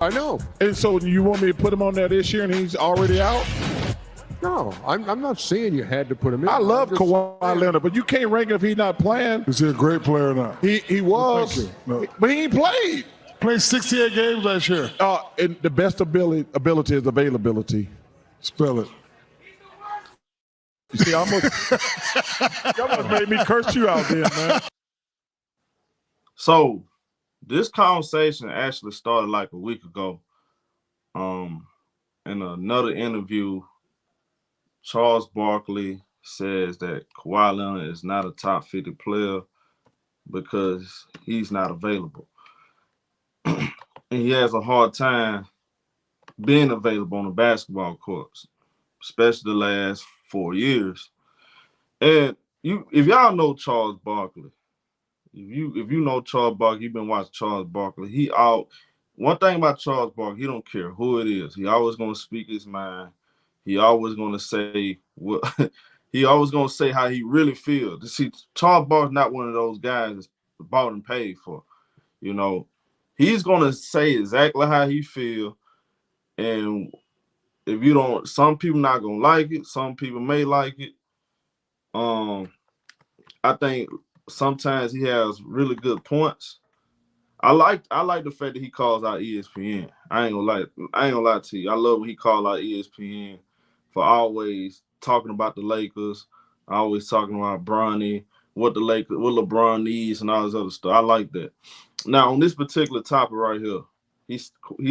I know. And so you want me to put him on there this year and he's already out? No, I'm not saying you had to put him in. I love Kawhi Leonard, but you can't rank him if he's not playing. Is he a great player or not? He was, No. but he ain't played. Played 68 games last year. And the best ability is availability. Spell it. You see, you almost made me curse you out there, man. So this conversation actually started like a week ago. In another interview, Charles Barkley says that Kawhi Leonard is not a top 50 player because he's not available. And he has a hard time being available on the basketball courts, especially the last 4 years. And if y'all know Charles Barkley, if you know Charles Barkley, you've been watching Charles Barkley. One thing about Charles Barkley, he don't care who it is. He always gonna speak his mind. He always gonna say what he always gonna say how he really feels. See, Charles Barkley's not one of those guys that's bought and paid for. You know, he's gonna say exactly how he feel. And if you don't, some people not gonna like it. Some people may like it. I think sometimes he has really good points. I like the fact that he calls out ESPN. I ain't gonna lie to you. I love when he calls out ESPN for always talking about the Lakers, always talking about Bronny, what LeBron needs, and all this other stuff. I like that. Now on this particular topic right here, he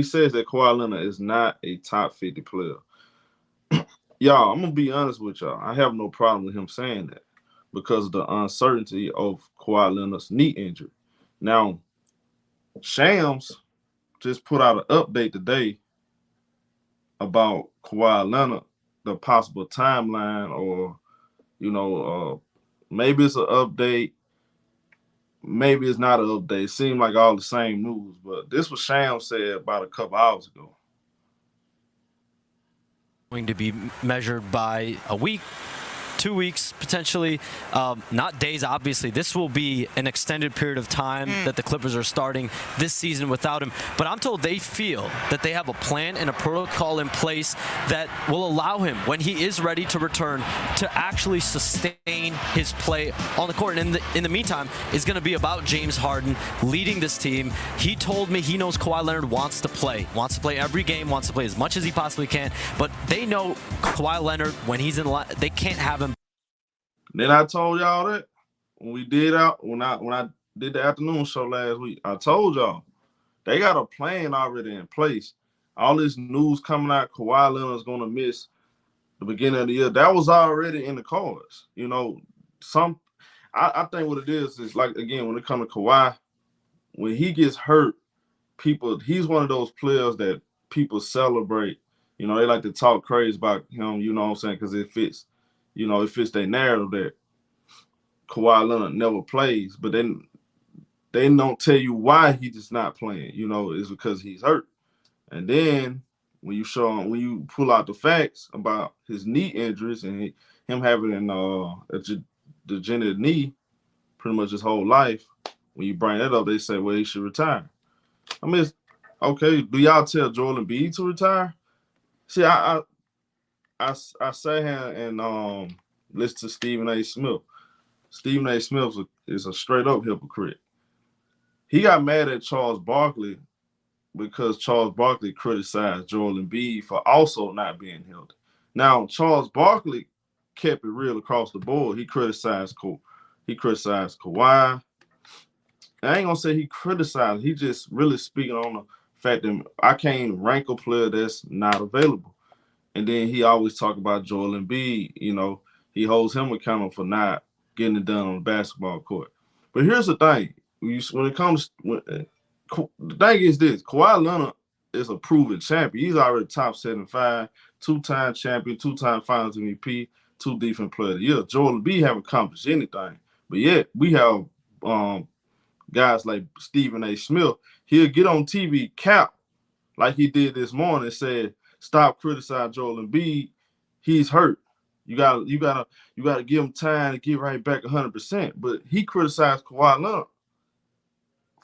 says that Kawhi Leonard is not a top 50 player. Y'all, I'm gonna be honest with y'all. I have no problem with him saying that because of the uncertainty of Kawhi Leonard's knee injury. Now, Shams just put out an update today about Kawhi Leonard, the possible timeline, or maybe it's an update, maybe it's not an update. It seemed like all the same news, but this was Shams said about a couple hours ago. Going to be measured by a week, 2 weeks, potentially, not days, obviously. This will be an extended period of time that the Clippers are starting this season without him. But I'm told they feel that they have a plan and a protocol in place that will allow him, when he is ready to return, to actually sustain his play on the court. And in the meantime, it's going to be about James Harden leading this team. He told me he knows Kawhi Leonard wants to play every game, wants to play as much as he possibly can. But they know Kawhi Leonard, when he's in line, they can't have him. Then I told y'all that when I did the afternoon show last week, I told y'all they got a plan already in place. All this news coming out, Kawhi Leonard's gonna miss the beginning of the year. That was already in the cards. You know, I think what it is like, again, when it comes to Kawhi, when he gets hurt, he's one of those players that people celebrate. You know, they like to talk crazy about him, you know what I'm saying, because it fits. You know, it fits their narrative that Kawhi Leonard never plays, but then they don't tell you why he's just not playing. You know, it's because he's hurt. And then when you pull out the facts about his knee injuries and him having a degenerative knee pretty much his whole life, when you bring that up, they say, well, he should retire. I mean, okay, do y'all tell Joel Embiid to retire? See, I sat here and listened to Stephen A. Smith. Stephen A. Smith is a straight-up hypocrite. He got mad at Charles Barkley because Charles Barkley criticized Joel Embiid for also not being healthy. Now, Charles Barkley kept it real across the board. He criticized Kawhi. I ain't gonna say he criticized. He just really speaking on the fact that I can't rank a player that's not available. And then he always talk about Joel Embiid. You know, he holds him accountable for not getting it done on the basketball court. But here's the thing: the thing is this: Kawhi Leonard is a proven champion. He's already top 75, 2-time champion, 2-time Finals MVP, 2 Defensive Player of the Year. Joel Embiid haven't accomplished anything, but yet we have guys like Stephen A. Smith. He'll get on TV, cap like he did this morning, and said, stop criticizing Joel Embiid. He's hurt. You gotta give him time to get right back 100%. But he criticized Kawhi Leonard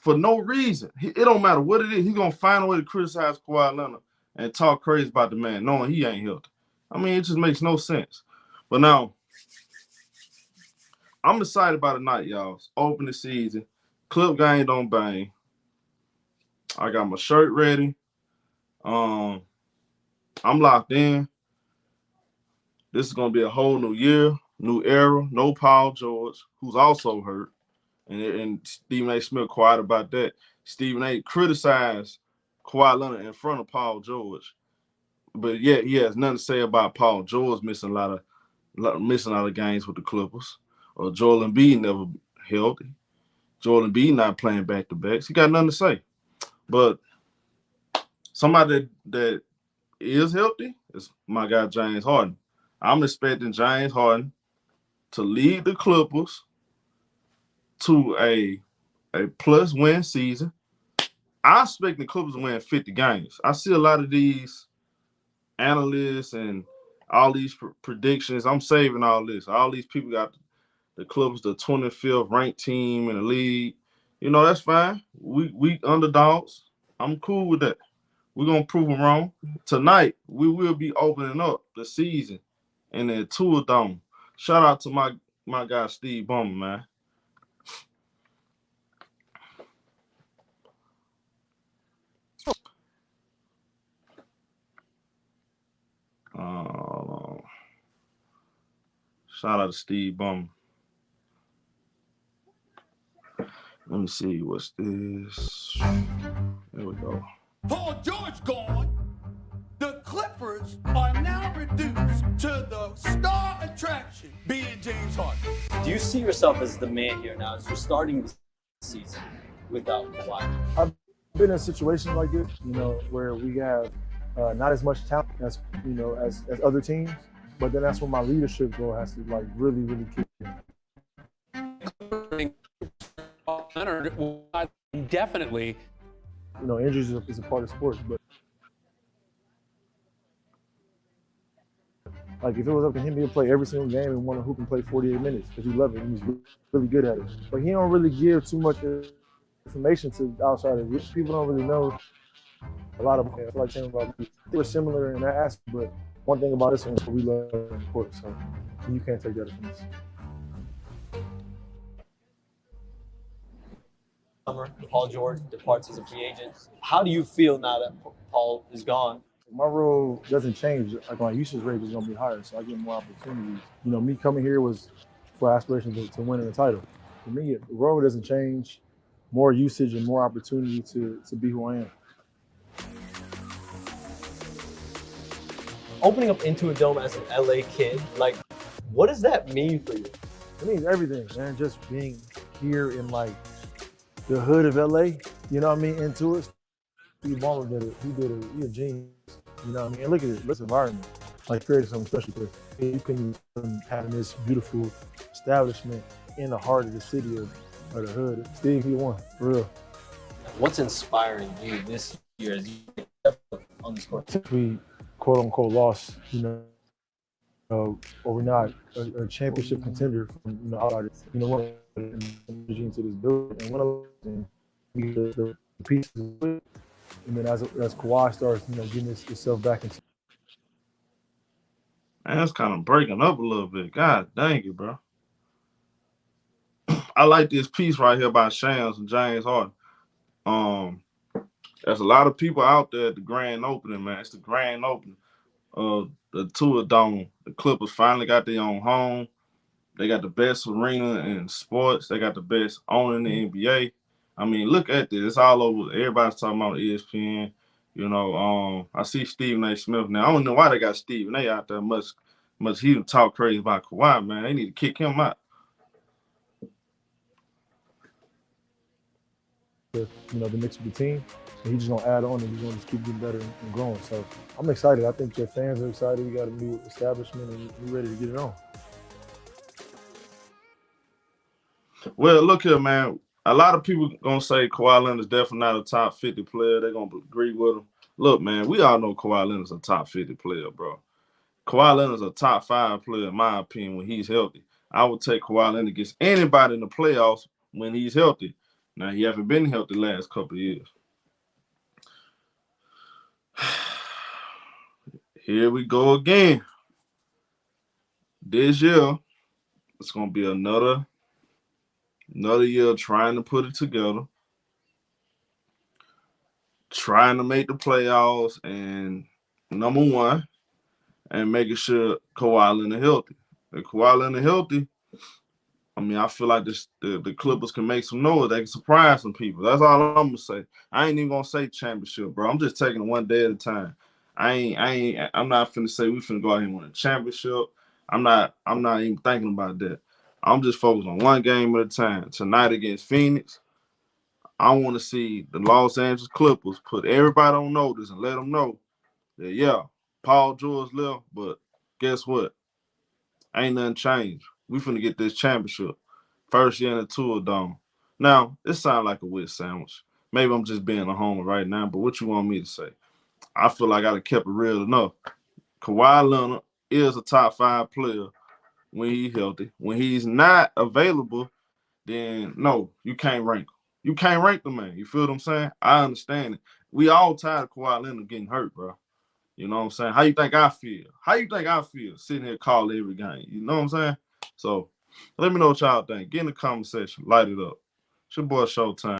for no reason. It don't matter what it is. He's going to find a way to criticize Kawhi Leonard and talk crazy about the man, knowing he ain't healthy. I mean, it just makes no sense. But now, I'm excited about tonight, y'all. It's open the season. Clip game don't bang. I got my shirt ready. I'm locked in. This is going to be a whole new year, new era. No Paul George, who's also hurt. And Stephen A. Smith quiet about that. Stephen A. criticized Kawhi Leonard in front of Paul George. But yet he has nothing to say about Paul George missing a lot of games with the Clippers. Or Joel Embiid never healthy. Joel Embiid not playing back-to-backs. He got nothing to say. But somebody that is healthy is my guy James Harden. I'm expecting James Harden to lead the Clippers to a plus win season. I expect the Clippers to win 50 games. I see a lot of these analysts and all these predictions. I'm saving all this. All these people got the Clippers the 25th ranked team in the league. You know, that's fine. We underdogs. I'm cool with that. We're going to prove them wrong. Tonight, we will be opening up the season in the Tour Dome. Shout out to my guy, Steve Ballmer, man. Shout out to Steve Ballmer. Let me see. What's this? There we go. Paul George gone. The Clippers are now reduced to the star attraction being James Harden. Do you see yourself as the man here now as you're starting the season without Kawhi? I've been in situations like this, where we have not as much talent as other teams, but then that's when my leadership role has to really, really kick in. Leonard will indefinitely. Injuries is a part of sports, but if it was up to him, he'd play every single game and want to hoop and play 48 minutes because he loves it and he's really good at it. But he don't really give too much information to outsiders. People don't really know a lot of them. Like saying about me, they were similar in that aspect, but one thing about this one is we love the court, so you can't take that from us. Summer, Paul George departs as a free agent. How do you feel now that Paul is gone? My role doesn't change. My usage rate is going to be higher, so I get more opportunities. Me coming here was for aspirations to win a title. For me, the role doesn't change. More usage and more opportunity to be who I am. Opening up into a dome as an LA kid, what does that mean for you? It means everything, man. Just being here in the hood of LA, into it. Steve Ballmer did it. He's a genius. And look at it. This environment. Created something special there. You can have this beautiful establishment in the heart of the city of the hood. Steve, he won, for real. What's inspiring you this year as you step on this court? Since we quote unquote lost, or we're not a championship contender from outsiders, one energy into this building and one of the pieces of it. And then as Kawhi starts, getting himself back into. Man, that's kind of breaking up a little bit. God dang it, bro. I like this piece right here by Shams and James Harden. There's a lot of people out there at the grand opening, man. It's the grand opening of the Tour Dome. The Clippers finally got their own home. They got the best arena in sports. They got the best owner in the NBA. I mean, look at this. It's all over. Everybody's talking about ESPN. I see Stephen A. Smith now. I don't know why they got Stephen A. out there much he didn't talk crazy about Kawhi, man. They need to kick him out. The mix of the team, and he's just gonna add on and he's gonna just keep getting better and growing. So I'm excited. I think the fans are excited. We got a new establishment and we're ready to get it on. Well, look here, man. A lot of people gonna say Kawhi Leonard's definitely not a top 50 player. They're gonna agree with him. Look, man, we all know Kawhi Leonard's a top 50 player, bro. Kawhi Leonard's a top 5 player, in my opinion, when he's healthy. I would take Kawhi Leonard against anybody in the playoffs when he's healthy. Now, he haven't been healthy the last couple of years. Here we go again. This year, it's going to be another year trying to put it together, trying to make the playoffs, and number one, and making sure Kawhi Leonard healthy. If Kawhi Leonard healthy, I mean, I feel like the Clippers can make some noise. They can surprise some people. That's all I'm gonna say. I ain't even gonna say championship, bro. I'm just taking it one day at a time. I'm not finna say we finna go out here and win a championship. I'm not even thinking about that. I'm just focused on one game at a time. Tonight against Phoenix, I want to see the Los Angeles Clippers put everybody on notice and let them know that, yeah, Paul George left, but guess what? Ain't nothing changed. We finna get this championship. First year in the tour dome. Now, it sounds like a wit sandwich. Maybe I'm just being a homer right now, but what you want me to say? I feel like I done kept it real enough. Kawhi Leonard is a top 5 player when he's healthy. When he's not available, then no, you can't rank him. You can't rank the man. You feel what I'm saying? I understand it. We all tired of Kawhi Leonard getting hurt, bro. You know what I'm saying? How you think I feel? How you think I feel sitting here calling every game? You know what I'm saying? So let me know what y'all think. Get in the comment section. Light it up. It's your boy Showtime.